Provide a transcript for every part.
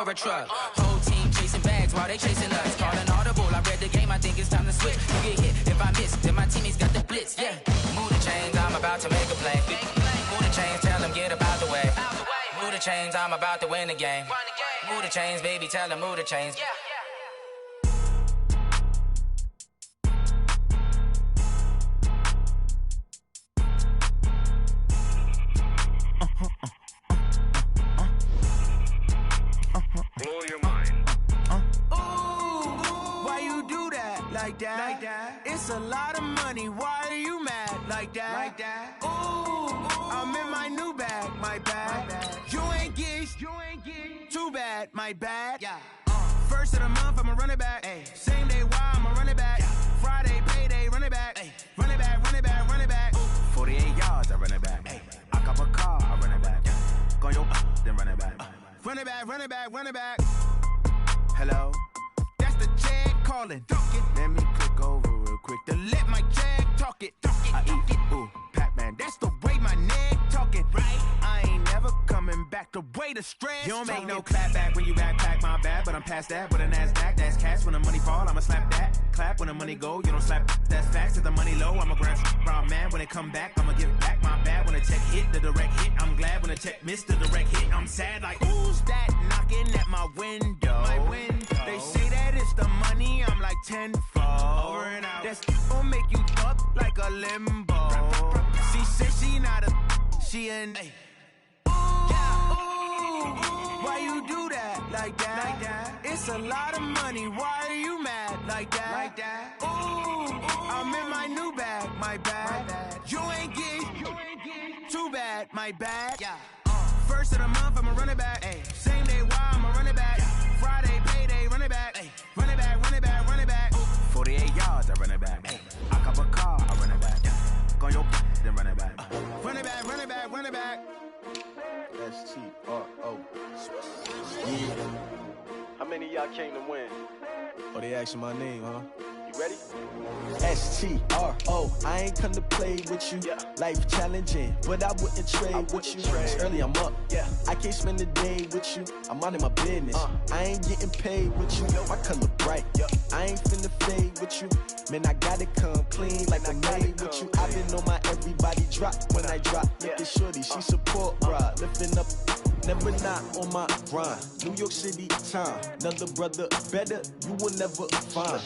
a truck. Whole team chasing bags while they chasing us. Calling audible, I read the game, I think it's time to switch. You get hit if I miss, then my teammates got the blitz, yeah. Move the chains, I'm about to make a play. Move the chains, tell them get about the way. Move the chains, I'm about to win the game. Move the chains, baby, tell them move the chains. Blow your mind. Ooh, why you do that like that? It's a lot of money. Why are you mad like that? Ooh, I'm in my new bag, my bad. You ain't get too bad, my bad. Yeah. First of the month, I'ma run it back. Ay. Same day, why I'ma run it back. Friday, payday, run it back. Ay. Run it back, run it back, run it back. 48 yards, I run it back. Ay. I cop a car, I run it back. Go your then run it back. Run it back, run it back, run it back. Hello? That's the jag calling. Let me click over real quick to let my jag talk it. I eat it, ooh, Pac-Man. That's the way my neck talking. Right? I ain't never coming back the way the stress. You don't make no clap back when you backpack, my bad. But I'm past that with a NASDAQ. That's cash when the money fall, I'ma slap that. Clap when the money go, you don't slap. That's facts. If the money low, I'ma grab brown man. When it come back, I'ma give back my bad. When the check hit, the direct hit. I'm glad when the check missed the direct hit. I'm sad like, who's that knocking at my window? They say that it's the money, I'm like tenfold. Over and out. That's gon' make you up like a limbo. She said she not a, she an. Ooh, why you do that like that? It's a lot of money, why are you mad like that? Ooh, I'm in my new bag, my bad. You ain't get too bad, my bad. Yeah. First of the month, I'ma run it back. Ay. Same day, why I'ma run it back. Friday, payday, run it back. Ay. Run it back, run it back, run it back. 48 yards, I run it back. Ay. I cop a car, I run it back. Go your then run it back. Run it back, run it back, run it back. S-T-R-O. Yeah. How many of y'all came to win? Oh, they asking my name, huh? You ready? S-T-R-O. I ain't come to play with you. Yeah. Life challenging, but I wouldn't trade with you. It's early, I'm up. Yeah. I can't spend the day with you. I'm out of my business. I ain't getting paid with you. My color bright. I ain't finna fade with you. Man, I gotta come clean like I made with you. I've been on my everybody drop when I drop. Look at shorty, she support ride. Lifting up, never not on my grind. New York City time. Another brother better, you will never find.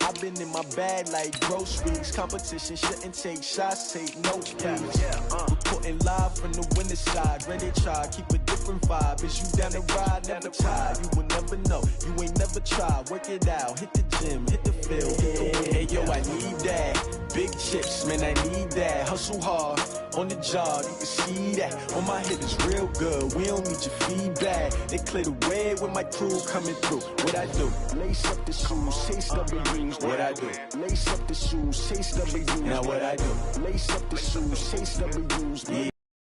I've been in my bag like groceries. Competition shouldn't take shots, take notes, please. Reporting live from the winter side. Ready to try, keep a different vibe. Is you down the ride, never tired. You will never know, you ain't never tried. Work it out, hit the gym, hit the field, hit the win. Hey yo, I need that. Big chips, man, I need that. Hustle hard, on the job, you can see that. On my hit is real good, we don't need your feedback. They clear the way with my crew coming through. What I do? Lace up the shoes, chase W's. What I do? Lace up the shoes, chase W's. Now what I do? Lace up the shoes, chase W's. Yeah.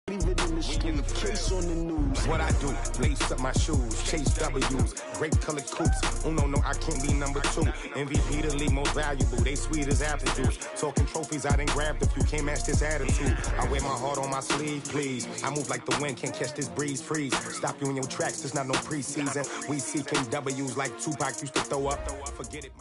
Leave it in the street, case on the news. What I do, lace up my shoes, chase W's, grape colored coops. Oh no, I can't be number 2. MVP the league most valuable, they sweet as apple juice. Talking trophies, I done grabbed a few, can't match this attitude. I wear my heart on my sleeve, please. I move like the wind, can't catch this breeze, freeze. Stop you in your tracks, there's not no preseason. We seeking W's like Tupac used to throw up. Forget it.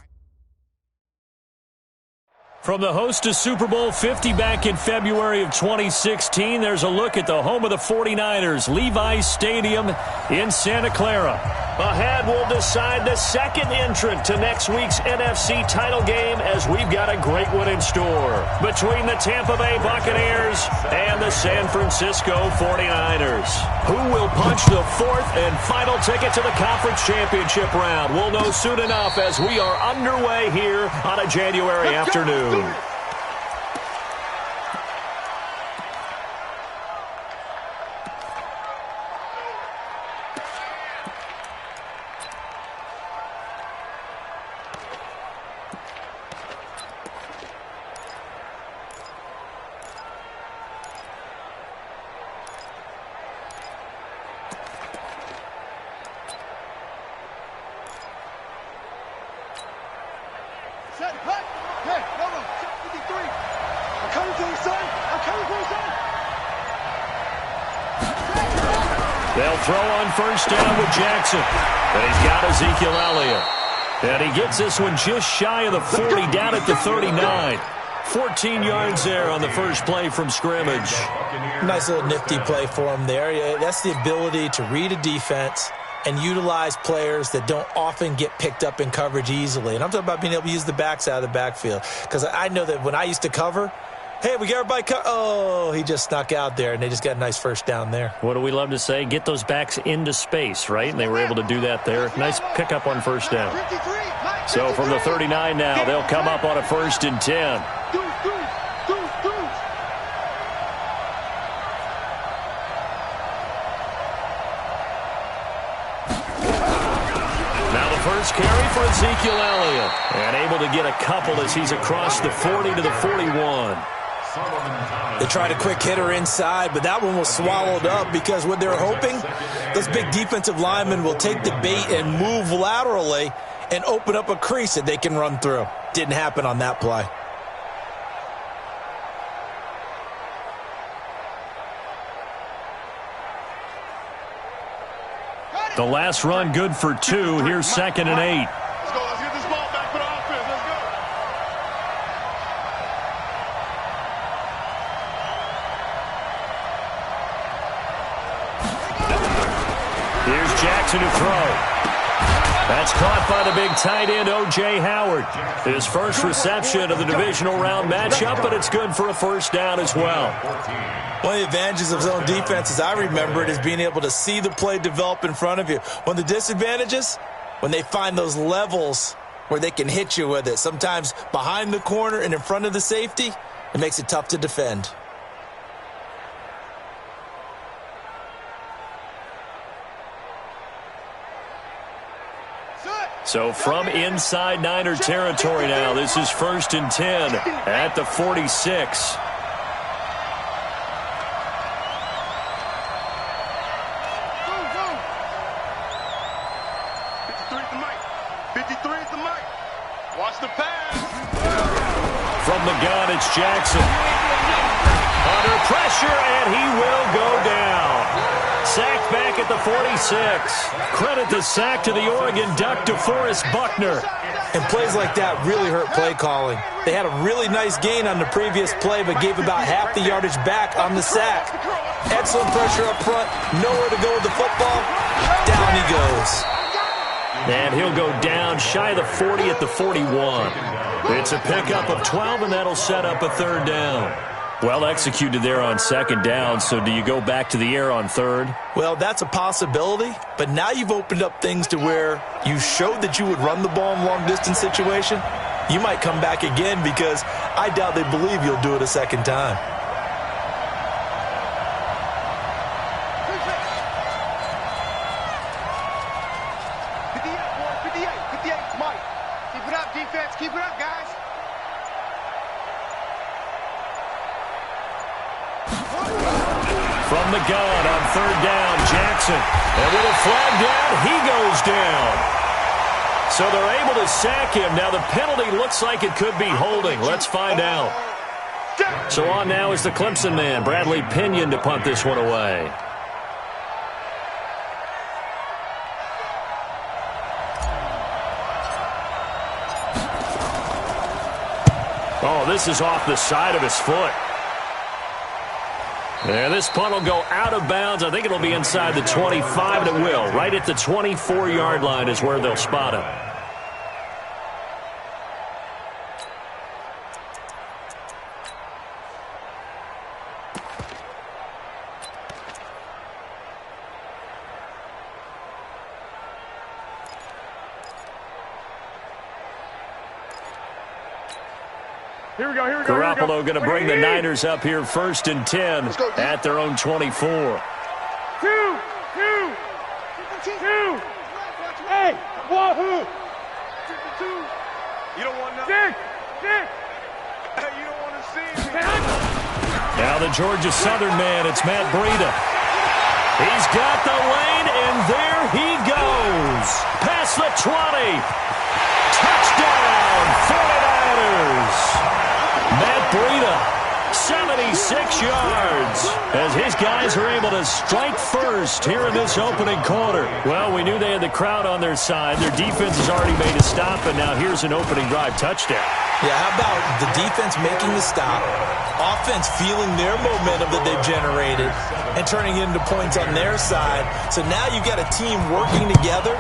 From the host to Super Bowl 50 back in February of 2016, there's a look at the home of the 49ers, Levi's Stadium in Santa Clara. Ahead, we'll decide the second entrant to next week's NFC title game as we've got a great one in store between the Tampa Bay Buccaneers and the San Francisco 49ers. Who will punch the fourth and final ticket to the conference championship round? We'll know soon enough as we are underway here on a January afternoon. Set, hut! Hey, no, 53! I'm coming for you, son! I'm coming for you, son! They'll throw on first down with Jackson. And he's got Ezekiel Elliott. And he gets this one just shy of the 40, down at the 39. 14 yards there on the first play from scrimmage. Nice little nifty play for him there. Yeah, that's the ability to read a defense and utilize players that don't often get picked up in coverage easily. And I'm talking about being able to use the backs out of the backfield. Because I know that when I used to cover, hey, we got everybody oh, he just snuck out there, and they just got a nice first down there. What do we love to say? Get those backs into space, right? And they were able to do that there. Nice pickup on first down. So from the 39 now, they'll come up on a 1st and 10. First carry for Ezekiel Elliott. And able to get a couple as he's across the 40 to the 41. They tried a quick hitter inside, but that one was swallowed up because what they're hoping, those big defensive linemen will take the bait and move laterally and open up a crease that they can run through. Didn't happen on that play. The last run good for 2. Here's 2nd and 8. Let's go. Let's get this ball back for the offense. Let's go. Here's Jackson to throw. That's caught by the big tight end, O.J. Howard. His first reception of the divisional round matchup, but it's good for a first down as well. One of the advantages of zone defense, as I remember it, is being able to see the play develop in front of you. One of the disadvantages, when they find those levels where they can hit you with it, sometimes behind the corner and in front of the safety, it makes it tough to defend. So from inside Niner territory now, this is 1st and 10 at the 46. From the gun, it's Jackson. Under pressure, and he will go down. Sacked back at the 46. Credit the sack to the Oregon Duck, DeForest Buckner. And plays like that really hurt play calling. They had a really nice gain on the previous play, but gave about half the yardage back on the sack. Excellent pressure up front. Nowhere to go with the football. Down he goes. And he'll go down shy of the 40 at the 41. It's a pickup of 12, and that'll set up a 3rd down. Well executed there on 2nd down, so do you go back to the air on 3rd? Well, that's a possibility, but now you've opened up things to where you showed that you would run the ball in long-distance situation. You might come back again because I doubt they believe you'll do it a 2nd time. Keep it up, guys. From the gun on 3rd down, Jackson. And with a flag down, he goes down. So they're able to sack him. Now the penalty looks like it could be holding. Let's find out. So on now is the Clemson man, Bradley Pinion, to punt this one away. Oh, this is off the side of his foot. And this punt will go out of bounds. I think it'll be inside the 25, and it will. Right at the 24-yard line is where they'll spot him. Here we go. Garoppolo going to bring the Niners up here 1st and 10 at their own 24. Two. Hey, wahoo. You don't want nothing. Six. Hey, you don't want to see me. Now the Georgia Southern man, it's Matt Breida. He's got the lane, and there he goes. Past the 20. Touchdown, 49ers. Matt Breida, 70 yards as his guys are able to strike first here in this opening quarter. Well, we knew they had the crowd on their side. Their defense has already made a stop, and now here's an opening drive touchdown. Yeah, how about the defense making the stop, offense feeling their momentum that they've generated, and turning it into points on their side. So now you've got a team working together,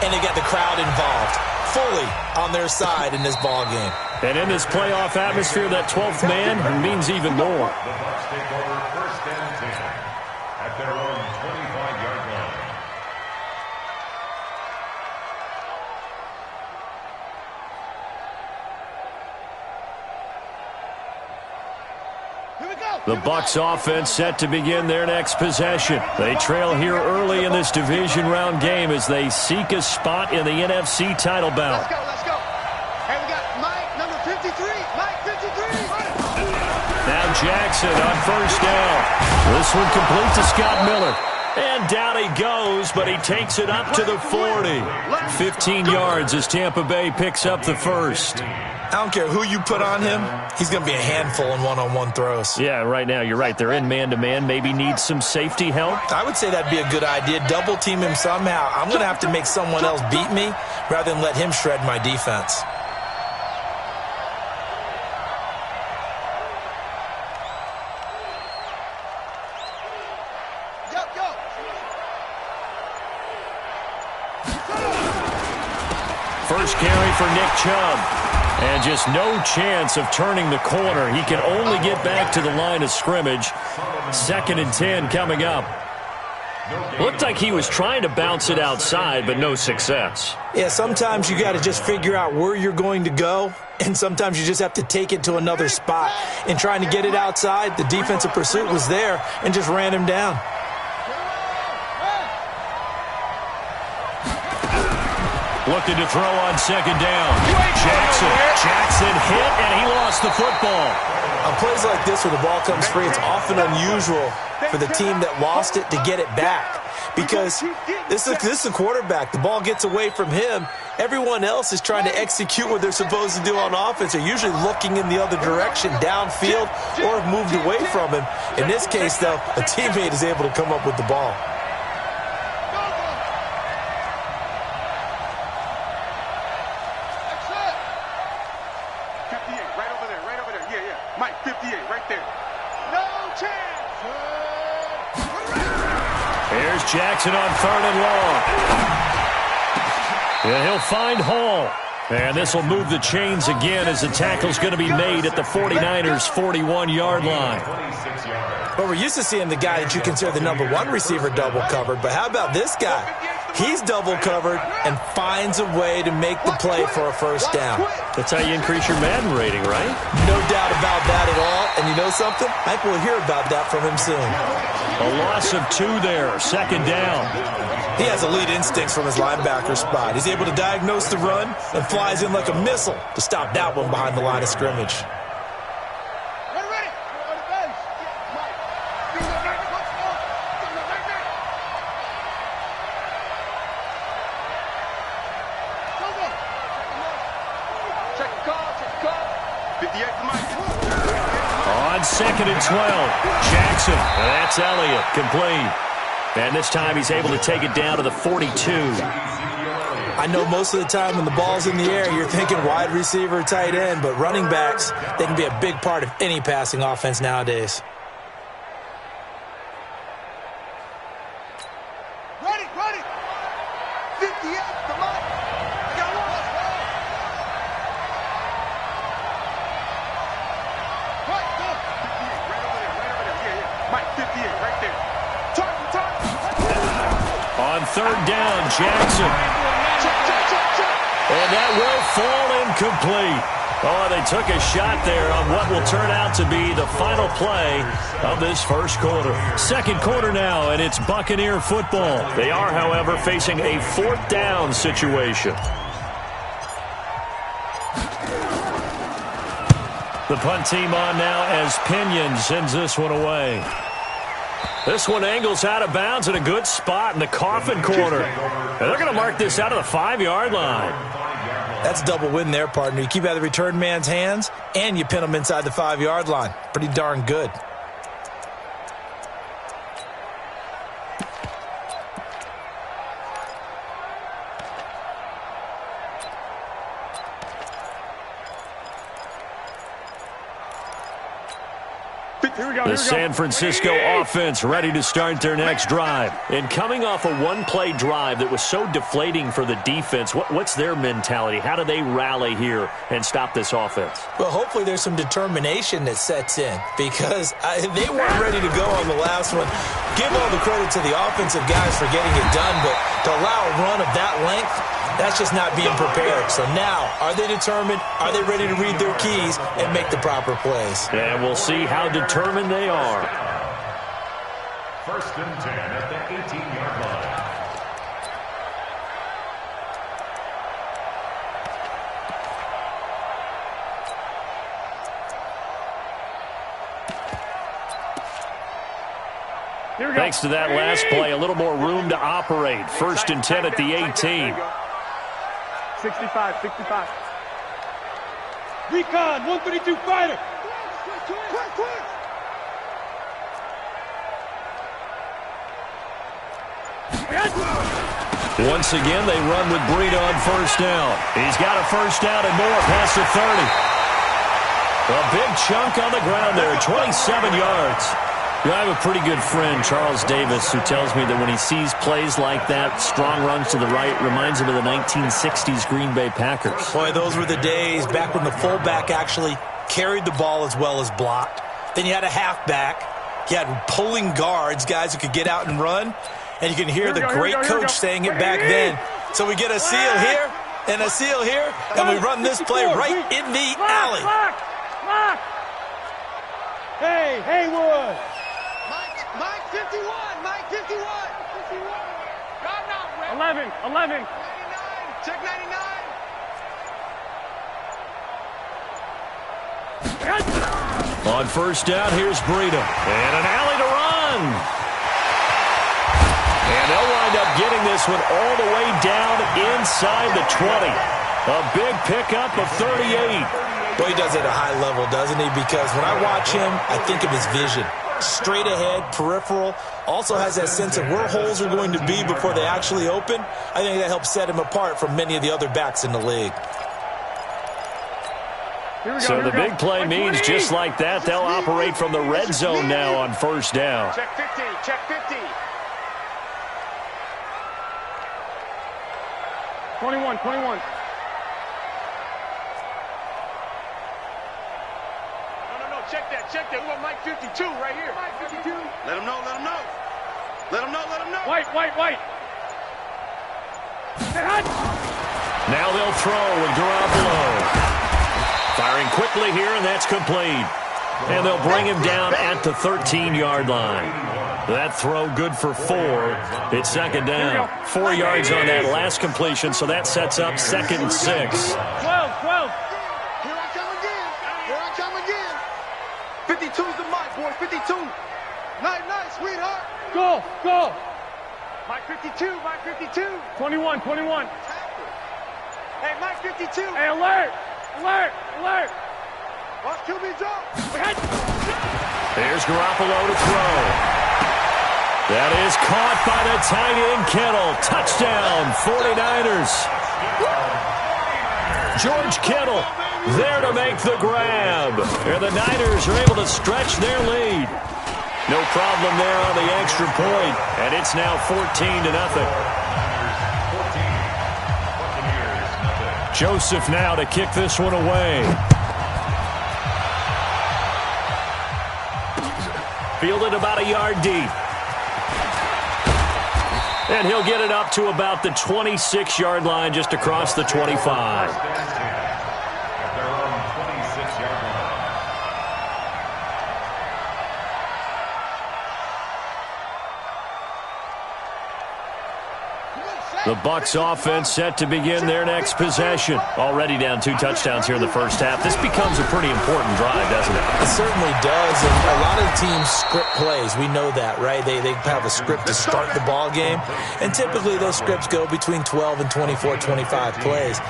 and they got the crowd involved fully on their side in this ball game. And in this playoff atmosphere, that 12th man means even more. The Bucs take over first and 10 at their own 25-yard line. The Bucs offense set to begin their next possession. They trail here early in this division round game as they seek a spot in the NFC title bout. Let's go. Hey, we got Mike, number 53. Mike, 53. Now Jackson on first down. This one complete to Scott Miller. And down he goes, but he takes it up to the 40. 15 yards as Tampa Bay picks up the first. I don't care who you put on him, he's going to be a handful in one-on-one throws. Yeah, right now, you're right. They're in man-to-man. Maybe need some safety help. I would say that'd be a good idea. Double team him somehow. I'm going to have to make someone else beat me rather than let him shred my defense. First carry for Nick Chubb. And just no chance of turning the corner. He can only get back to the line of scrimmage. 2nd and 10 coming up. Looked like he was trying to bounce it outside, but no success. Yeah, sometimes you got to just figure out where you're going to go, and sometimes you just have to take it to another spot. In trying to get it outside, the defensive pursuit was there and just ran him down. Looking to throw on 2nd down. Jackson hit, and he lost the football. On plays like this where the ball comes free, it's often unusual for the team that lost it to get it back. Because this is a quarterback. The ball gets away from him. Everyone else is trying to execute what they're supposed to do on offense. They're usually looking in the other direction, downfield, or have moved away from him. In this case, though, a teammate is able to come up with the ball. Jackson on 3rd and long. And he'll find Hall. And this will move the chains again as the tackle's going to be made at the 49ers' 41-yard line. Well, we're used to seeing the guy that you consider the number 1 receiver double covered, but how about this guy? He's double covered and finds a way to make the play for a first down. That's how you increase your Madden rating, right? No doubt about that at all. And you know something? I think we'll hear about that from him soon. A loss of 2 there, 2nd down. He has elite instincts from his linebacker spot. He's able to diagnose the run and flies in like a missile to stop that one behind the line of scrimmage. On 2nd and 12, Jackson. That's Elliott, complete. And this time he's able to take it down to the 42. I know most of the time when the ball's in the air, you're thinking wide receiver, tight end, but running backs, they can be a big part of any passing offense nowadays. Ready. 58, come on. I got one. Right, go. 58, right over there. Yeah. Mike, 58, right there. Target. On 3rd down, Jackson. And that will fall incomplete. Oh, they took a shot there on what will turn out to be the final play of this first quarter. 2nd quarter now, and it's Buccaneer football. They are, however, facing a 4th down situation. The punt team on now as Pinion sends this one away. This one angles out of bounds in a good spot in the coffin corner. And they're going to mark this out of the 5-yard line. That's a double win there, partner. You keep out of the return man's hands, and you pin him inside the 5-yard line. Pretty darn good. The San Francisco offense ready to start their next drive. And coming off a one-play drive that was so deflating for the defense, what's their mentality? How do they rally here and stop this offense? Well, hopefully there's some determination that sets in because they weren't ready to go on the last one. Give all the credit to the offensive guys for getting it done, but to allow a run of that length, that's just not being prepared. So now, are they determined? Are they ready to read their keys and make the proper plays? And we'll see how determined they are. 1st and 10 at the 18-yard line. Thanks to that last play, a little more room to operate. 1st and 10 at the 18. 65. Recon, 132 fighter. Once again, they run with Breida on 1st down. He's got a 1st down and more past the 30. A big chunk on the ground there, 27 yards. I have a pretty good friend, Charles Davis, who tells me that when he sees plays like that, strong runs to the right, reminds him of the 1960s Green Bay Packers. Boy, those were the days back when the fullback actually carried the ball as well as blocked. Then you had a halfback. You had pulling guards, guys who could get out and run. And you can hear the great coach saying it back then. So we get a seal here and a seal here, and we run this play right in the alley. Hey, Haywood. Mike 51. Mike 51. 11. 99. Check 99. On 1st down, here's Breida. And an alley to run. And they'll wind up getting this one all the way down inside the 20. A big pickup of 38. Well, he does it at a high level, doesn't he? Because when I watch him, I think of his vision. Straight ahead, peripheral, also has that sense of where holes are going to be before they actually open. I think that helps set him apart from many of the other backs in the league. So the big play means just like that, they'll operate from the red zone now on 1st down. Check 50. Check 50. 21. Check that. We want Mike 52 right here. Mike 52. Let him know. White. Now they'll throw with Garoppolo. Firing quickly here, and that's complete. And they'll bring him down at the 13-yard line. That throw good for 4. It's 2nd down. 4 yards on that last completion, so that sets up 2nd and 6. 12. 52's the mic, boy. 52. Nice, sweetheart. Go. Mike 52. 21. Hey, Mike 52. Hey, alert. Watch QB jump. There's Garoppolo to throw. That is caught by the tight end Kittle. Touchdown, 49ers. George Kittle there to make the grab. And the Niners are able to stretch their lead. No problem there on the extra point. And it's now 14-0. Joseph now to kick this one away. Fielded about a yard deep. And he'll get it up to about the 26-yard line, just across the 25. The Bucs offense set to begin their next possession. Already down 2 touchdowns here in the first half. This becomes a pretty important drive, doesn't it? It certainly does, and a lot of teams script plays. We know that, right? They have a script to start the ball game, and typically those scripts go between 12 and 24, 25 plays.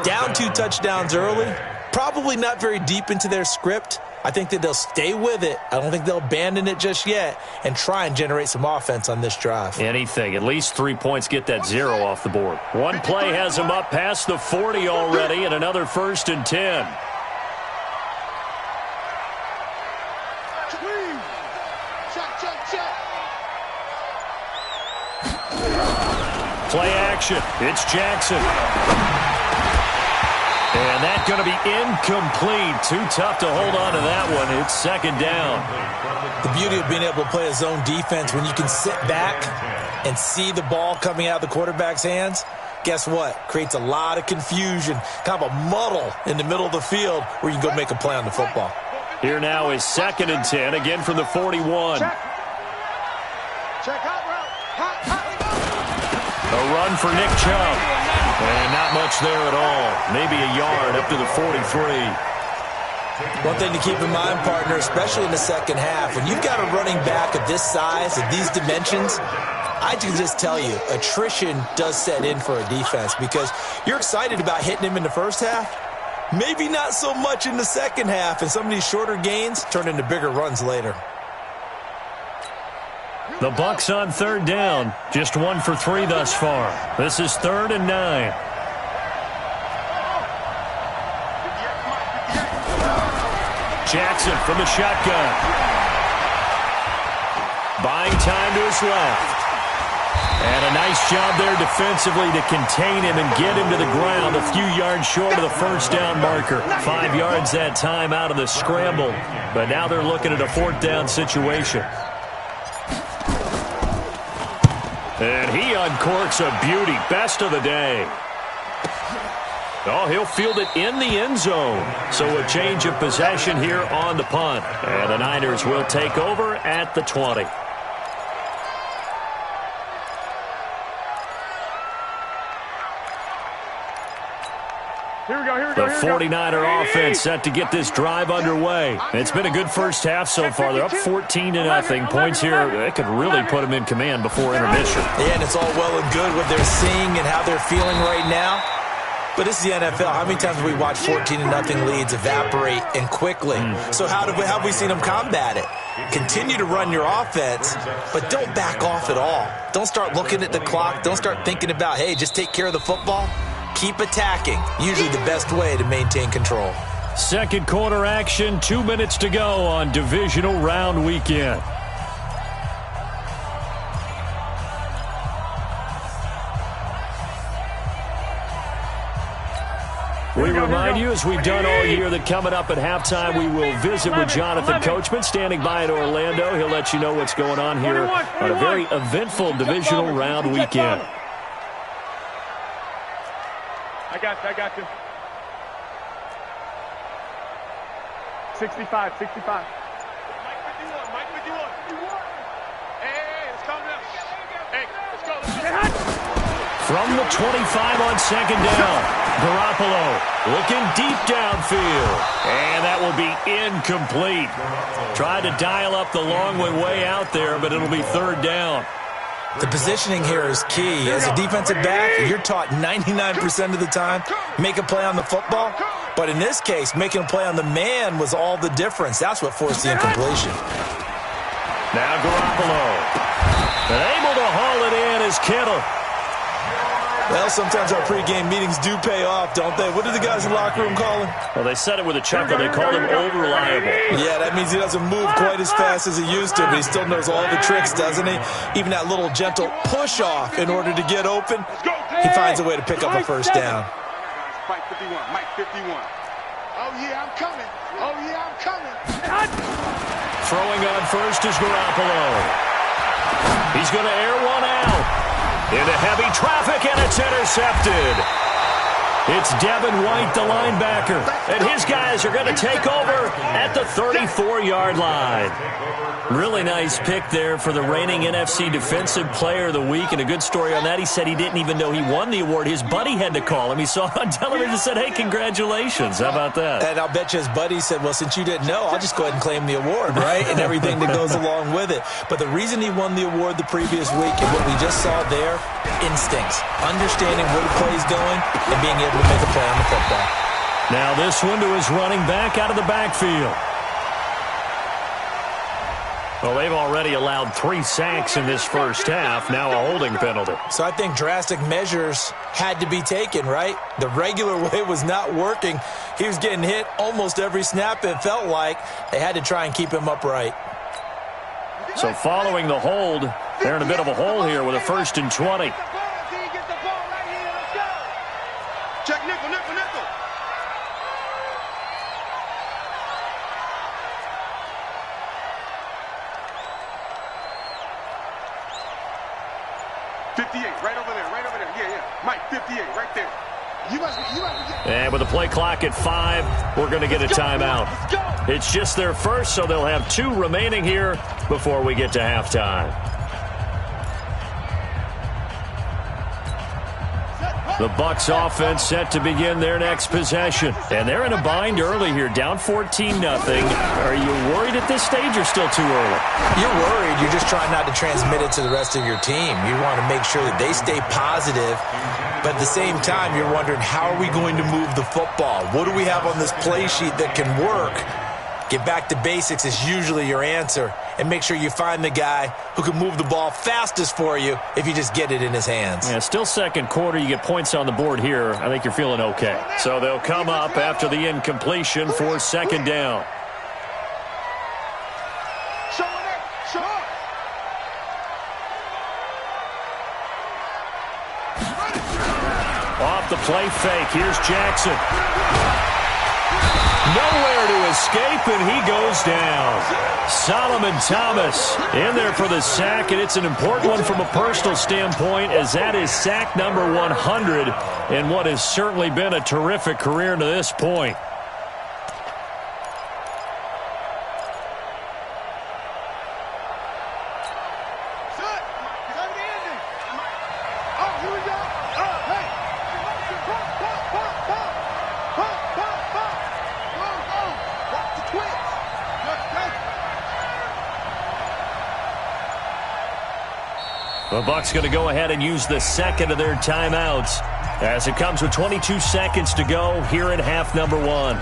Down 2 touchdowns early, probably not very deep into their script. I think that they'll stay with it. I don't think they'll abandon it just yet and try and generate some offense on this drive. Anything. At least 3 points, get that 0 off the board. One play has them up past the 40 already, and another 1st and 10. Play action. It's Jackson. And that's going to be incomplete. Too tough to hold on to that one. It's second down. The beauty of being able to play a zone defense when you can sit back and see the ball coming out of the quarterback's hands, guess what? Creates a lot of confusion, kind of a muddle in the middle of the field where you can go make a play on the football. Here now is 2nd and 10, again from the 41. A run for Nick Chubb. And not much there at all. Maybe a yard up to the 43. One thing to keep in mind, partner, especially in the second half, when you've got a running back of this size, of these dimensions, I can just tell you, attrition does set in for a defense because you're excited about hitting him in the first half. Maybe not so much in the second half, and some of these shorter gains turn into bigger runs later. The Bucs on 3rd down. Just 1 for 3 thus far. This is 3rd and 9. Jackson from the shotgun. Buying time to his left. And a nice job there defensively to contain him and get him to the ground a few yards short of the first down marker. 5 yards that time out of the scramble. But now they're looking at a 4th down situation. And he uncorks a beauty. Best of the day. Oh, he'll field it in the end zone. So a change of possession here on the punt. And the Niners will take over at the 20. The 49er offense set to get this drive underway. It's been a good first half so far. They're up 14-0. Points here, it could really put them in command before intermission. Yeah, and it's all well and good what they're seeing and how they're feeling right now. But this is the NFL. How many times have we watched 14-0 leads evaporate and quickly? So how have we seen them combat it? Continue to run your offense, but don't back off at all. Don't start looking at the clock. Don't start thinking about, hey, just take care of the football. Keep attacking. Usually the best way to maintain control. Second quarter action, 2 minutes to go on divisional round weekend. We remind you, as we've done all year, that coming up at halftime, we will visit with Jonathan Coachman, standing by in Orlando. He'll let you know what's going on here on a very eventful divisional round weekend. I got you. 65. Mike 51. Hey, it's coming up. Hey, let's go. From the 25 on second down, Garoppolo looking deep downfield. And that will be incomplete. Tried to dial up the long one way out there, but it'll be 3rd down. The positioning here is key. As a defensive back, you're taught 99% of the time, make a play on the football. But in this case, making a play on the man was all the difference. That's what forced the incompletion. Now Garoppolo. And able to haul it in is Kittle. Well, sometimes our pregame meetings do pay off, don't they? What do the guys in the locker room call him? Well, they said it with a chuckle. They called him over-reliable. Yeah, that means he doesn't move quite as fast as he used to, but he still knows all the tricks, doesn't he? Even that little gentle push-off in order to get open, he finds a way to pick up a first down. Mike 51. Oh, yeah, I'm coming. Throwing on first is Garoppolo. He's going to air one out. Into heavy traffic, and it's intercepted. It's Devin White, the linebacker, and his guys are going to take over at the 34-yard line. Really nice pick there for the reigning NFC Defensive Player of the Week, and a good story on that. He said he didn't even know he won the award. His buddy had to call him. He saw it on television and said, hey, congratulations. How about that? And I'll bet you his buddy said, well, since you didn't know, I'll just go ahead and claim the award, right? And everything that goes along with it. But the reason he won the award the previous week and what we just saw there, instincts, understanding where the play is going and being able to make a play on the football. Now this one to his running back out of the backfield. Well, they've already allowed 3 sacks in this first half, now a holding penalty. So I think drastic measures had to be taken, right? The regular way was not working. He was getting hit almost every snap, it felt like. They had to try and keep him upright. So following the hold, they're in a bit of a hole here with a 1st and 20. 58, right over there, right over there. Yeah. Mike, 58, right there. And with the play clock at 5, we're going to get a timeout. It's just their first, so they'll have 2 remaining here before we get to halftime. The Bucs offense set to begin their next possession. And they're in a bind early here, down 14-0. Are you worried at this stage or still too early? You're worried. You're just trying not to transmit it to the rest of your team. You want to make sure that they stay positive. But at the same time, you're wondering, how are we going to move the football? What do we have on this play sheet that can work? Get back to basics is usually your answer. And make sure you find the guy who can move the ball fastest for you if you just get it in his hands. Yeah, still second quarter. You get points on the board here. I think you're feeling okay. So they'll come up after the incompletion for second down. Off the play fake. Here's Jackson. Nowhere to escape, and he goes down. Solomon Thomas in there for the sack, and it's an important one from a personal standpoint, as that is sack number 100 in what has certainly been a terrific career to this point. The Bucs going to go ahead and use the second of their timeouts as it comes with 22 seconds to go here in half number 1.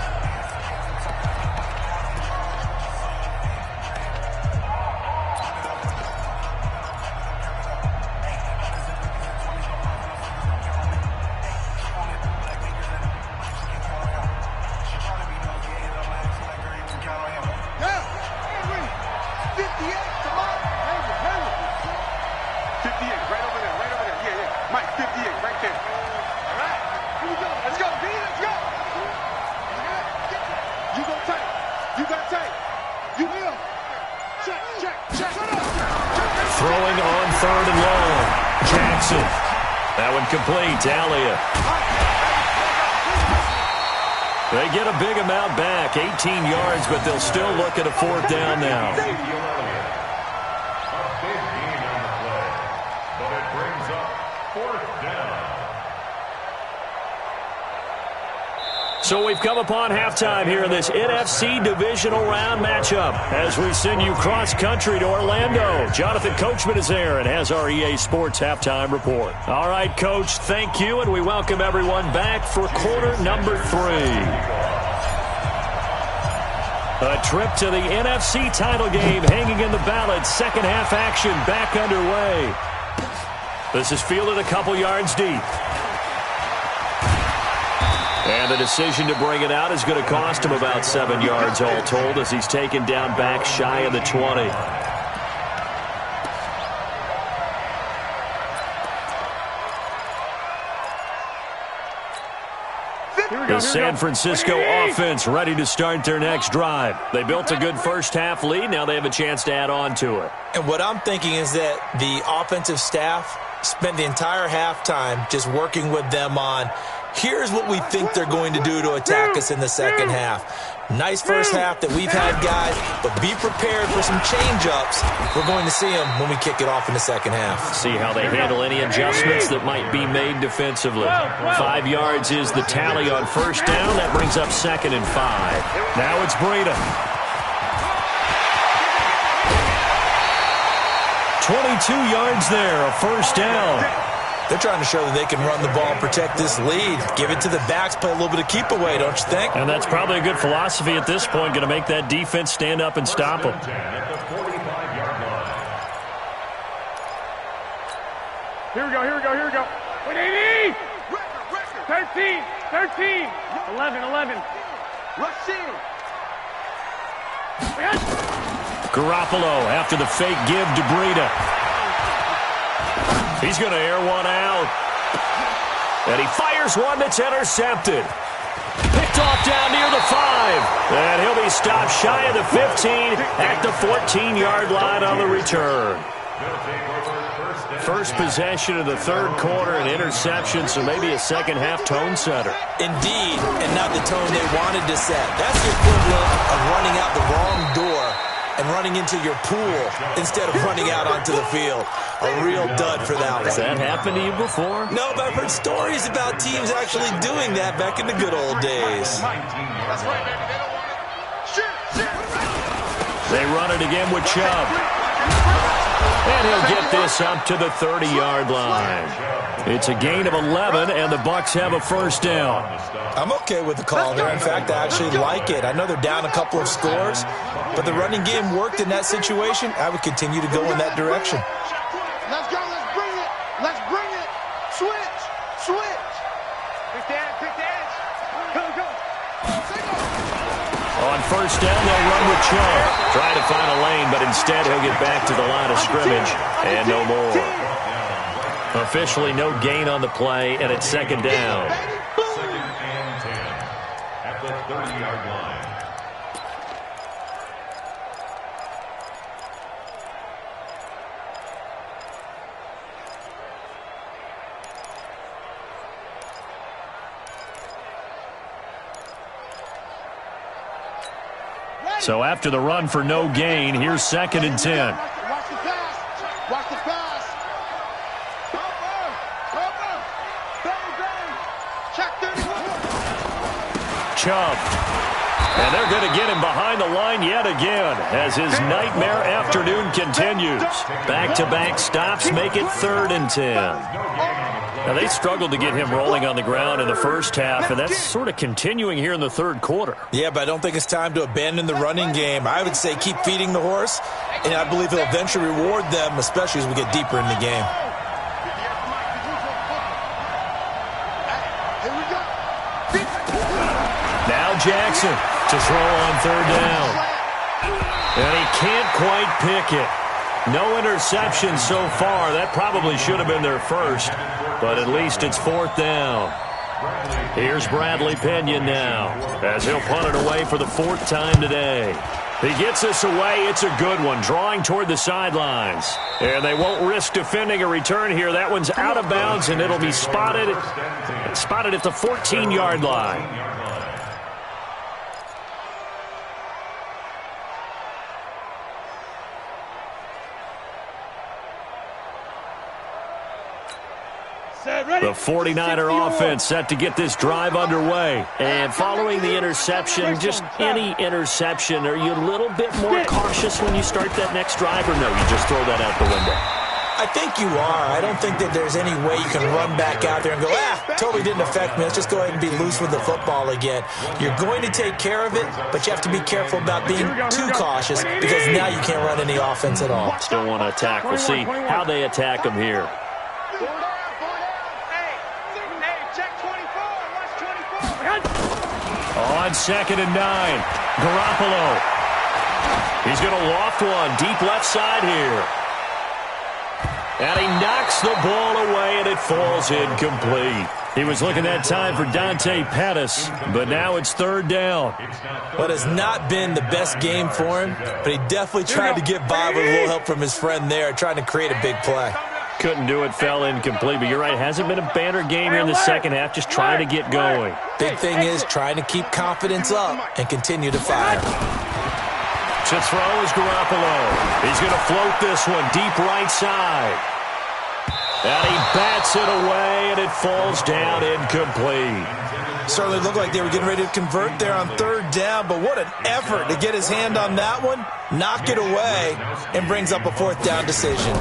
Throwing on 3rd and long. Jackson. That one complete. Talia. They get a big amount back. 18 yards, but they'll still look at a 4th down now. A big gain on the play, but it brings up 4th down. So we've come upon halftime here in this NFC divisional round matchup as we send you cross-country to Orlando. Jonathan Coachman is there and has our EA Sports halftime report. All right, Coach, thank you, and we welcome everyone back for quarter number 3. A trip to the NFC title game hanging in the balance. Second half action back underway. This is fielded a couple yards deep. And the decision to bring it out is going to cost him about 7 yards all told as he's taken down back shy of the 20. The San Francisco offense ready to start their next drive. They built a good first half lead. Now they have a chance to add on to it. And what I'm thinking is that the offensive staff spent the entire halftime just working with them on, here's what we think they're going to do to attack us in the second half. Nice first half that we've had, guys, but be prepared for some change-ups. We're going to see them when we kick it off in the second half. See how they handle any adjustments that might be made defensively. 5 yards is the tally on first down. That brings up 2nd and 5. Now it's Breida. 22 yards there, a first down. They're trying to show that they can run the ball and protect this lead. Give it to the backs, play a little bit of keep away, don't you think? And that's probably a good philosophy at this point, going to make that defense stand up and stop them. Here we go. Wait, 80! 13, 11. Rush in. Garoppolo after the fake give to Breida. He's going to air one out. And he fires one that's intercepted. Picked off down near the 5. And he'll be stopped shy of the 15 at the 14-yard line on the return. First possession of the third quarter, an interception, so maybe a second-half tone setter. Indeed, and not the tone they wanted to set. That's the equivalent of running out the wrong door and running into your pool instead of running out onto the field. A real dud for that one. Has that happened to you before? No, but I've heard stories about teams actually doing that back in the good old days. That's right, baby. They don't want it. Shoot. They run it again with Chubb. And he'll get this up to the 30-yard line. It's a gain of 11, and the Bucs have a first down. I'm okay with the call there. In fact, I actually like it. I know they're down a couple of scores, but the running game worked in that situation. I would continue to go in that direction. Let's go. Let's bring it. Let's bring it. Switch. Quick dance. Go. On first down, they'll run with Chubb. Try to find a lane, but instead he'll get back to the line of scrimmage and no more. Officially no gain on the play, and it's second down. Second and 10 at the 30-yard line. So after the run for no gain, here's second and 10. Watch the pass. Bang. Check 31. Chubb. And they're going to get him behind the line yet again as his nightmare afternoon continues. Back-to-back stops make it third and 10. Now, they struggled to get him rolling on the ground in the first half, and that's sort of continuing here in the third quarter. Yeah, but I don't think it's time to abandon the running game. I would say keep feeding the horse, and I believe he'll eventually reward them, especially as we get deeper in the game. Now Jackson to throw on third down. And he can't quite pick it. No interception so far. That probably should have been their first, but at least it's fourth down. Here's Bradley Pinion now as he'll punt it away for the fourth time today. He gets this away. It's a good one, drawing toward the sidelines. And they won't risk defending a return here. That one's out of bounds, and it'll be spotted at the 14-yard line. The 49er offense set to get this drive underway. And following the interception, just any interception, are you a little bit more cautious when you start that next drive, or no, you just throw that out the window? I think you are. I don't think that there's any way you can run back out there and go, totally didn't affect me. Let's just go ahead and be loose with the football again. You're going to take care of it, but you have to be careful about being too cautious because now you can't run any offense at all. Still want to attack. We'll see how they attack them here. On second and 9, Garoppolo. He's going to loft one deep left side here. And he knocks the ball away, and it falls incomplete. He was looking that time for Dante Pettis, but now it's third down. What has not been the best game for him, but he definitely tried to get by with a little help from his friend there, trying to create a big play. Couldn't do it, fell incomplete, but you're right, it hasn't been a banner game here in the second half, just trying to get going. Big thing is trying to keep confidence up and continue to fire. To throw is Garoppolo. He's going to float this one deep right side. And he bats it away, and it falls down incomplete. Certainly looked like they were getting ready to convert there on third down, but what an effort to get his hand on that one, knock it away, and brings up a fourth down decision.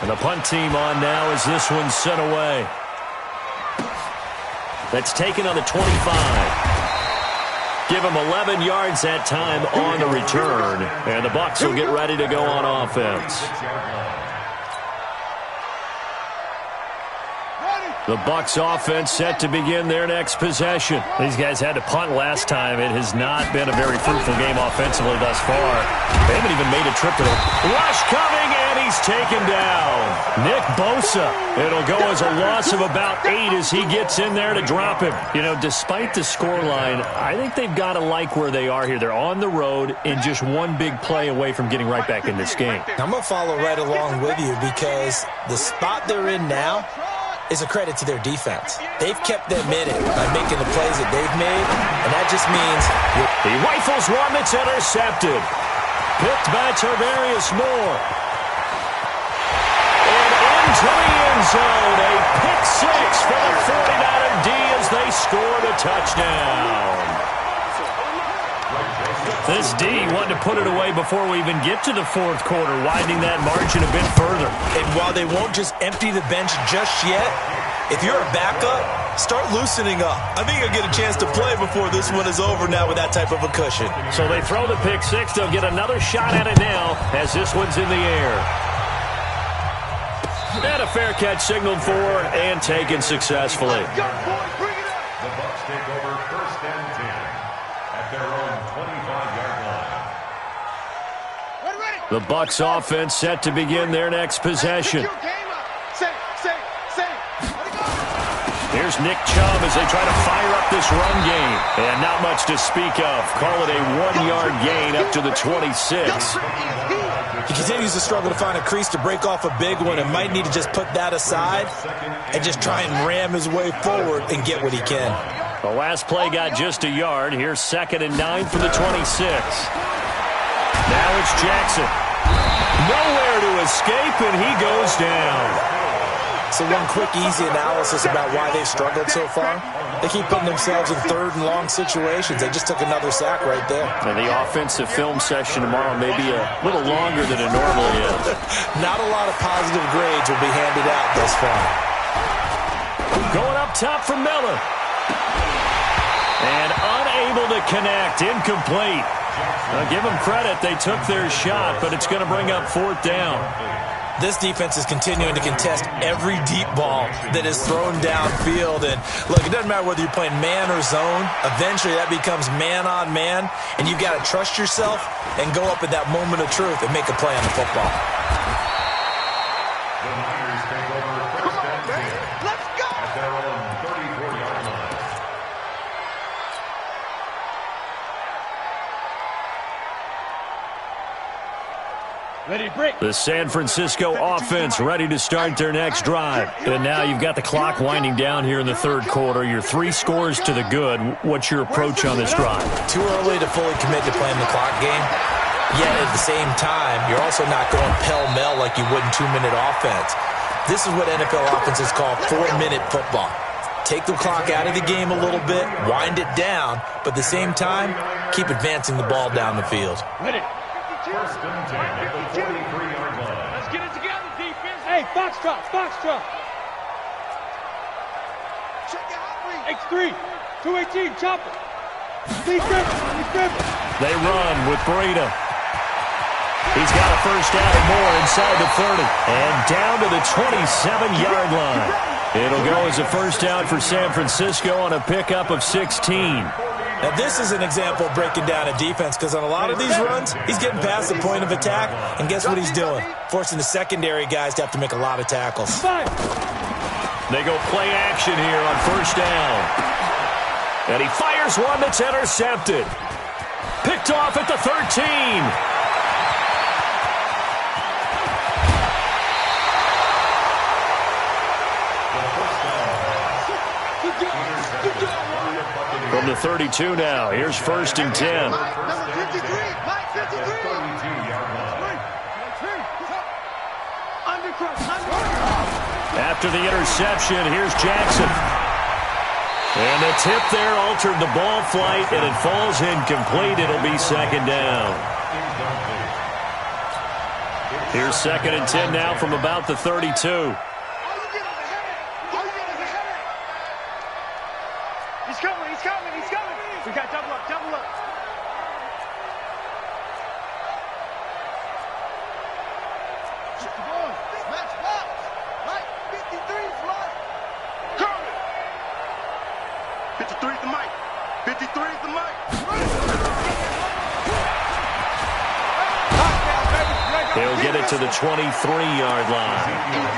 And the punt team on now as this one's sent away. That's taken on the 25. Give him 11 yards that time on the return. And the Bucs will get ready to go on offense. The Bucs offense set to begin their next possession. These guys had to punt last time. It has not been a very fruitful game offensively thus far. They haven't even made a trip to the rush coming, and he's taken down. Nick Bosa. It'll go as a loss of about 8 as he gets in there to drop him. You know, despite the scoreline, I think they've got to like where they are here. They're on the road and just one big play away from getting right back in this game. I'm going to follow right along with you because the spot they're in now is a credit to their defense. They've kept them in it by making the plays that they've made, and that just means he rifles one that's intercepted. Picked by Tarvarius Moore. And into the end zone, a pick 6 for the 49er D as they scored a touchdown. This D wanted to put it away before we even get to the fourth quarter, widening that margin a bit further. And while they won't just empty the bench just yet, if you're a backup, start loosening up. I think you'll get a chance to play before this one is over now with that type of a cushion. So they throw the pick 6. They'll get another shot at it now as this one's in the air. And a fair catch signaled for and taken successfully. The Bucs take over 1st and 10 at their own 25-yard line. The Bucs offense set to begin their next possession. Here's Nick Chubb as they try to fire up this run game. And not much to speak of. Call it a 1-yard gain up to the 26. He continues to struggle to find a crease to break off a big one and might need to just put that aside and just try and ram his way forward and get what he can. The last play got just a yard. Here's 2nd and 9 for the 26. Now it's Jackson. Nowhere to escape, and he goes down. So one quick, easy analysis about why they've struggled so far. They keep putting themselves in 3rd and long situations. They just took another sack right there. And the offensive film session tomorrow may be a little longer than it normally is. Not a lot of positive grades will be handed out thus far. Going up top for Miller. And unable to connect. Incomplete. Now give them credit. They took their shot, but it's going to bring up 4th down. This defense is continuing to contest every deep ball that is thrown downfield. And look, it doesn't matter whether you're playing man or zone. Eventually that becomes man on man. And you've got to trust yourself and go up at that moment of truth and make a play on the football. The Niners take over 1st and 10 Let's go! at their own 34-yard line. The San Francisco offense ready to start their next drive. And now you've got the clock winding down here in the 3rd quarter. You're 3 scores to the good. What's your approach on this drive? Too early to fully commit to playing the clock game. Yet at the same time, you're also not going pell-mell like you would in 2-minute offense. This is what NFL offenses call 4-minute football. Take the clock out of the game a little bit, wind it down, but at the same time, keep advancing the ball down the field. 1st and 10 at the 43-yard line. Let's get it together, defense. Hey, foxtrot, foxtrot. Check out X3, 218, chopper. He's driven. They run with Breida. He's got a 1st down and more inside the 30. And down to the 27-yard line. It'll go as a 1st down for San Francisco on a pickup of 16. Now, this is an example of breaking down a defense because on a lot of these runs, he's getting past the point of attack, and guess what he's doing? Forcing the secondary guys to have to make a lot of tackles. They go play action here on 1st down. And he fires one that's intercepted. Picked off at the 13. From the 32 now, here's 1st and 10. After the interception, here's Jackson. And the tip there altered the ball flight, and it falls incomplete. It'll be 2nd down. Here's 2nd and 10 now from about the 32. He's coming. We got double up. Match box. Right, 53's right. get to the 23-yard line.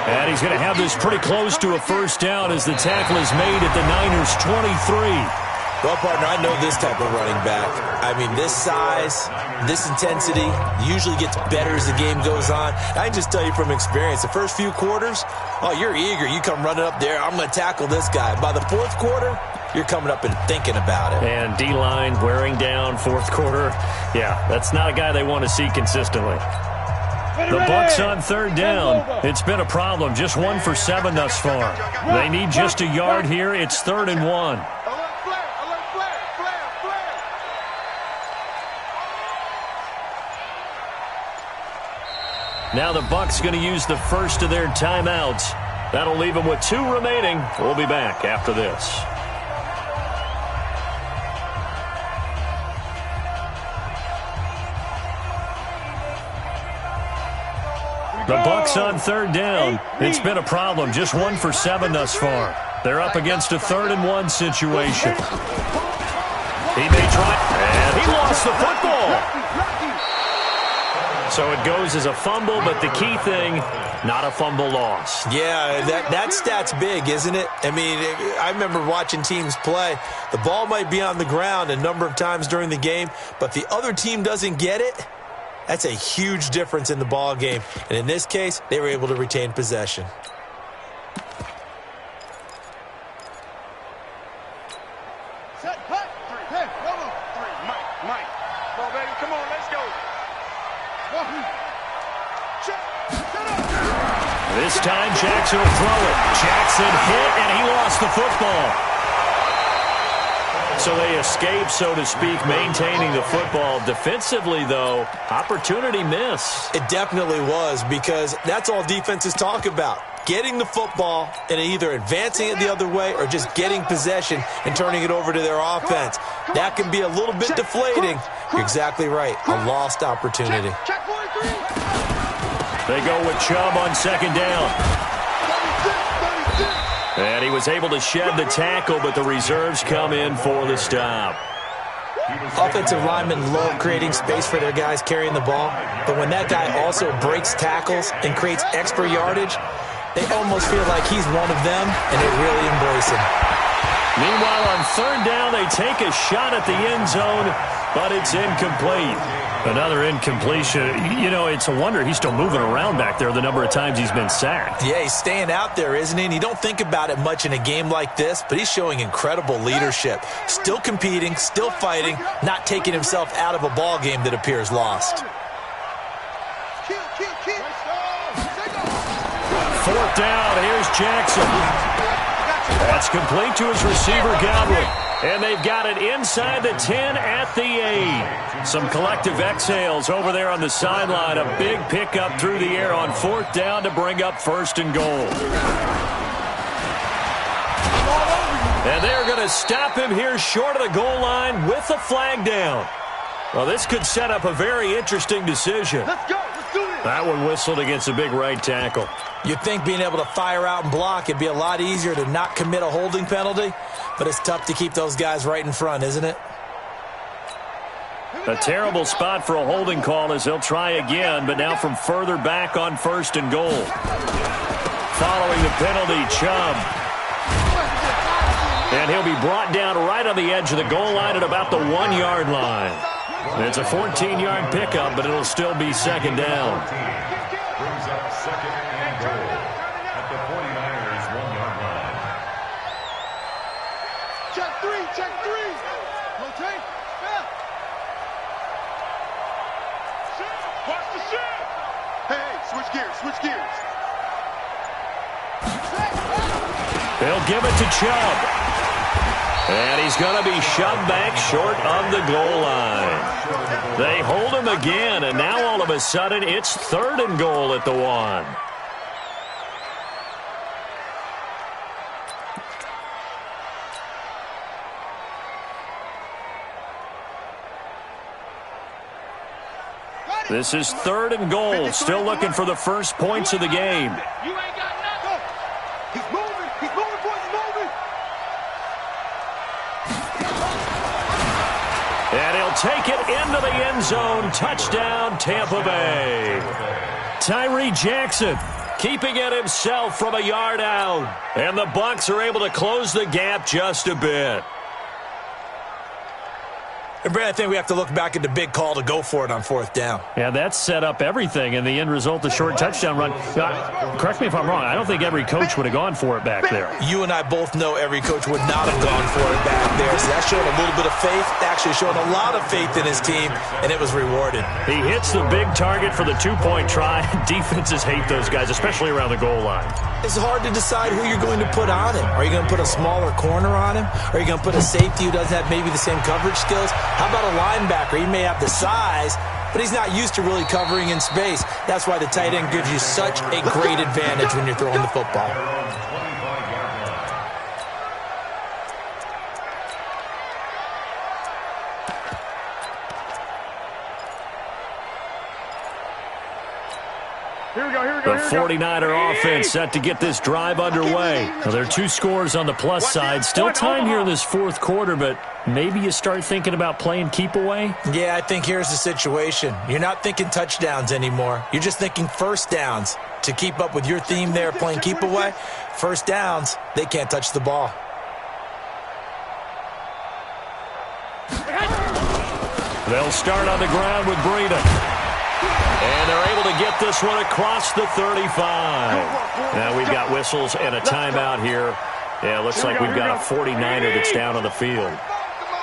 And he's going to have this pretty close to a first down as the tackle is made at the Niners' 23. Well, partner, I know this type of running back. I mean, this size, this intensity usually gets better as the game goes on. I can just tell you from experience, the first few quarters, oh, you're eager. You come running up there, I'm going to tackle this guy. By the fourth quarter, you're coming up and thinking about it. And D-line wearing down fourth quarter. Yeah, that's not a guy they want to see consistently. The Bucs on third down. It's been a problem. Just 1 for 7 thus far. They need just a yard here. It's 3rd and 1. Now the Bucs going to use the first of their timeouts. That'll leave them with 2 remaining. We'll be back after this. The Bucs on third down. It's been a problem. Just 1 for 7 thus far. They're up against a 3rd and 1 situation. He may try, and he lost the football. So it goes as a fumble, but the key thing, not a fumble loss. Yeah, that stat's big, isn't it? I mean, I remember watching teams play. The ball might be on the ground a number of times during the game, but the other team doesn't get it. That's a huge difference in the ball game. And in this case, they were able to retain possession. Set, cut, 3, hey, come on, 3, Mike. Come on, baby, come on, let's go. This time Jackson will throw it. Jackson hit, and he lost the football. So they escape, so to speak, maintaining the football. Defensively, though, opportunity miss. It definitely was, because that's all defenses talk about. Getting the football and either advancing it the other way or just getting possession and turning it over to their offense. That can be a little bit deflating. You're exactly right. A lost opportunity. They go with Chubb on second down. And he was able to shed the tackle, but the reserves come in for the stop. Offensive linemen love creating space for their guys carrying the ball, but when that guy also breaks tackles and creates extra yardage, they almost feel like he's one of them, and they really embrace him. Meanwhile, on third down, they take a shot at the end zone, but it's incomplete. Another incompletion. You know, it's a wonder he's still moving around back there the number of times he's been sacked. Yeah, he's staying out there, isn't he? And you don't think about it much in a game like this, but he's showing incredible leadership. Still competing, still fighting, not taking himself out of a ball game that appears lost. Fourth down, here's Jackson. That's complete to his receiver, Godwin. And they've got it inside the 10 at the 8. Some collective exhales over there on the sideline. A big pickup through the air on fourth down to bring up 1st and goal. And they're going to stop him here short of the goal line with the flag down. Well, this could set up a very interesting decision. Let's go. Let's do this. That one whistled against a big right tackle. You'd think being able to fire out and block, it'd be a lot easier to not commit a holding penalty, but it's tough to keep those guys right in front, isn't it? A terrible spot for a holding call as he'll try again, but now from further back on 1st and goal. Following the penalty, Chubb. And he'll be brought down right on the edge of the goal line at about the 1-yard line. It's a 14-yard pickup, but it'll still be second down. Brings up 2nd and goal at the 49ers' 1-yard line. Check 3. Rotate. Watch the shift. Hey, switch gears. They'll give it to Chubb. And he's going to be shoved back short of the goal line. They hold him again, and now all of a sudden it's 3rd and goal at the 1. This is 3rd and goal. Still looking for the first points of the game. You ain't got nothing. He's moving, boys, he's moving. And he'll take it into the end zone. Touchdown, Tampa Bay. Tyree Jackson keeping it himself from a yard out. And the Bucs are able to close the gap just a bit. And Brad, I think we have to look back at the big call to go for it on 4th down. Yeah, that set up everything, and the end result, the short touchdown run. Correct me if I'm wrong. I don't think every coach would have gone for it back there. You and I both know every coach would not have gone for it back there. So that's showing a little bit of faith, actually showing a lot of faith in his team, and it was rewarded. He hits the big target for the 2-point try. Defenses hate those guys, especially around the goal line. It's hard to decide who you're going to put on him. Are you going to put a smaller corner on him? Are you going to put a safety who doesn't have maybe the same coverage skills? How about a linebacker? He may have the size, but he's not used to really covering in space. That's why the tight end gives you such a great advantage when you're throwing the football. The 49er offense set to get this drive underway. Now, there are 2 scores on the plus side. Still time here in this 4th quarter, but maybe you start thinking about playing keep away? Yeah, I think here's the situation. You're not thinking touchdowns anymore. You're just thinking first downs. To keep up with your theme there, playing keep away, first downs, they can't touch the ball. They'll start on the ground with Breida. And they're able to get this one across the 35. Now we've got whistles and a timeout here. Yeah, it looks like we've got a 49er that's down on the field.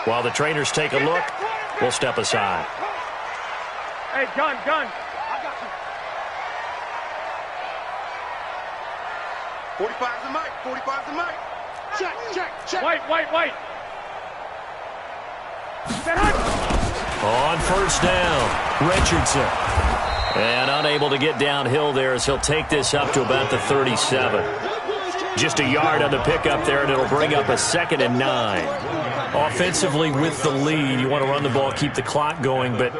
While the trainers take a look, we'll step aside. Hey, gun. I got you. 45's the mic. 45's the mic. Check. White. On first down, Richardson. And unable to get downhill there as he'll take this up to about the 37. Just a yard on the pickup there, and it'll bring up a 2nd and 9. Offensively with the lead, you want to run the ball, keep the clock going, but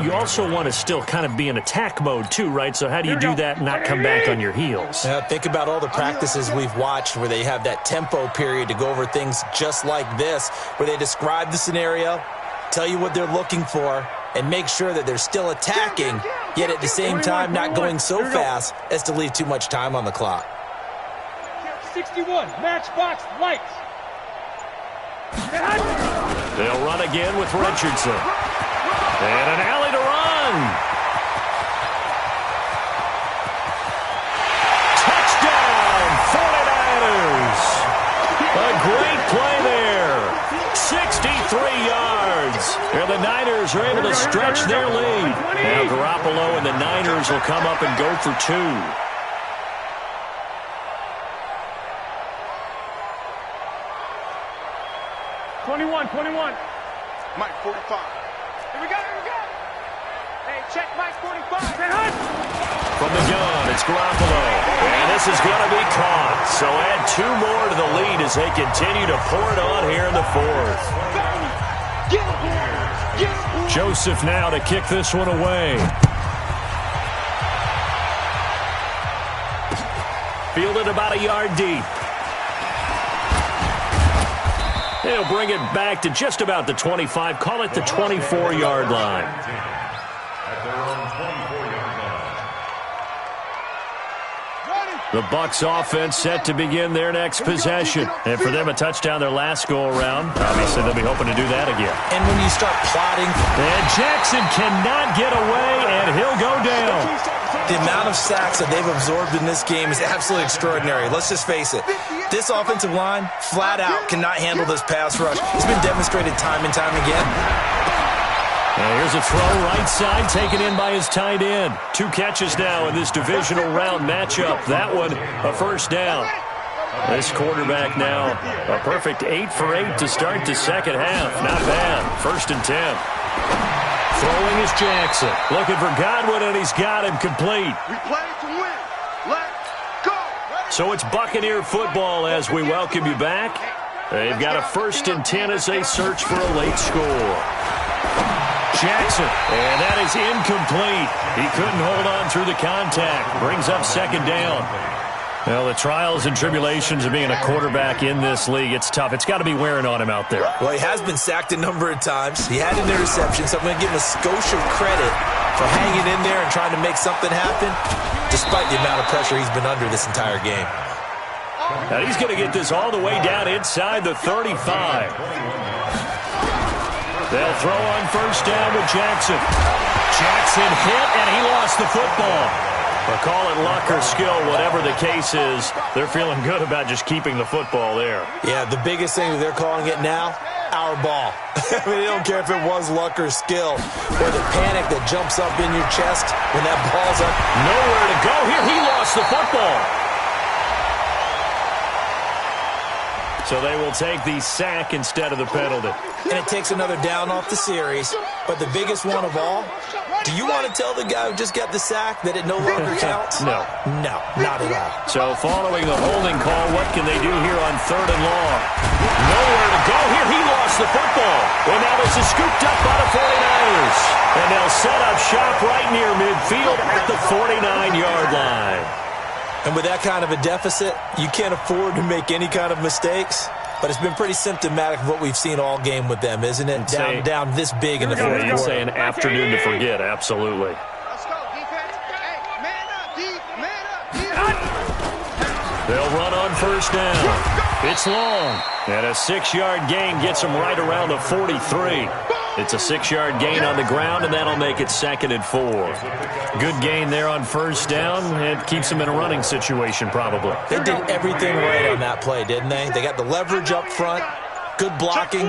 you also want to still kind of be in attack mode too, right? So how do you do that and not come back on your heels? Think about all the practices we've watched where they have that tempo period to go over things just like this, where they describe the scenario, tell you what they're looking for, and make sure that they're still attacking, yet at the same time not going so fast as to leave too much time on the clock. 61, matchbox lights. They'll run again with Richardson. And an alley to run. Touchdown, 49ers. A great play there. 63 yards. And the Niners are able to stretch their lead. Now Garoppolo and the Niners will come up and go for 2. Mike 45. Here we go. Hey, check Mike 45. From the gun, it's Garoppolo. And this is going to be caught. So add 2 more to the lead as they continue to pour it on here in the 4th. Joseph now to kick this one away. Fielded about a yard deep. He'll bring it back to just about the 25. Call it the 24-yard line. At their own 24-yard line. The Bucs offense set to begin their next possession. And for them, a touchdown their last go-around. Obviously, they'll be hoping to do that again. And when you start plotting... And Jackson cannot get away, and he'll go down. The amount of sacks that they've absorbed in this game is absolutely extraordinary. Let's just face it. This offensive line, flat out, cannot handle this pass rush. It's been demonstrated time and time again. Now here's a throw right side taken in by his tight end. 2 catches now in this divisional round matchup. That one, a first down. This quarterback now, a perfect 8 for 8 to start the second half. Not bad. 1st and 10. Throwing is Jackson. Looking for Godwin, and he's got him complete. We play to win. Let's go. So it's Buccaneer football as we welcome you back. They've got a 1st and 10 as they search for a late score. Jackson, and that is incomplete. He couldn't hold on through the contact. Brings up 2nd down. Well, the trials and tribulations of being a quarterback in this league, it's tough. It's got to be wearing on him out there. Well, he has been sacked a number of times. He had an interception, so I'm going to give him a skosh of credit for hanging in there and trying to make something happen, despite the amount of pressure he's been under this entire game. And he's going to get this all the way down inside the 35. They'll throw on first down with Jackson. Jackson hit, and he lost the football. But call it luck or skill, whatever the case is, they're feeling good about just keeping the football there. Yeah, the biggest thing that they're calling it now, our ball. I mean, they don't care if it was luck or skill, or the panic that jumps up in your chest when that ball's up. Nowhere to go here. He lost the football. So they will take the sack instead of the penalty. And it takes another down off the series. But the biggest one of all, do you want to tell the guy who just got the sack that it no longer counts? No. No, not at all. So following the holding call, what can they do here on 3rd and long? Nowhere to go here. He lost the football. And now this is scooped up by the 49ers. And they'll set up shop right near midfield at the 49-yard line. And with that kind of a deficit, you can't afford to make any kind of mistakes. But it's been pretty symptomatic of what we've seen all game with them, isn't it? Down this big in the fourth quarter. You'd say an afternoon to forget, absolutely. Let's go, defense. Hey, man up, deep, man up. They'll run on first down. It's long. And a 6-yard gain gets them right around the 43. It's a 6-yard gain on the ground, and that'll make it 2nd and 4. Good gain there on first down. It keeps them in a running situation, probably. They did everything right on that play, didn't they? They got the leverage up front, good blocking,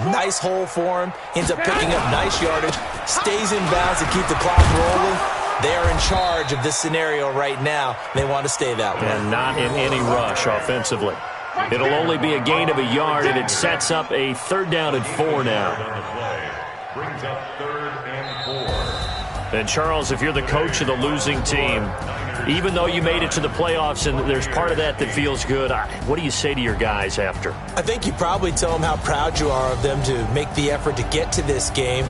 nice hole for him, ends up picking up nice yardage, stays in bounds to keep the clock rolling. They are in charge of this scenario right now. They want to stay that way. And not in any rush offensively. It'll only be a gain of a yard, and it sets up a 3rd down and 4 now. Brings up 3rd and 4. And Charles, if you're the coach of the losing team, even though you made it to the playoffs and there's part of that feels good, what do you say to your guys after? I think you probably tell them how proud you are of them to make the effort to get to this game.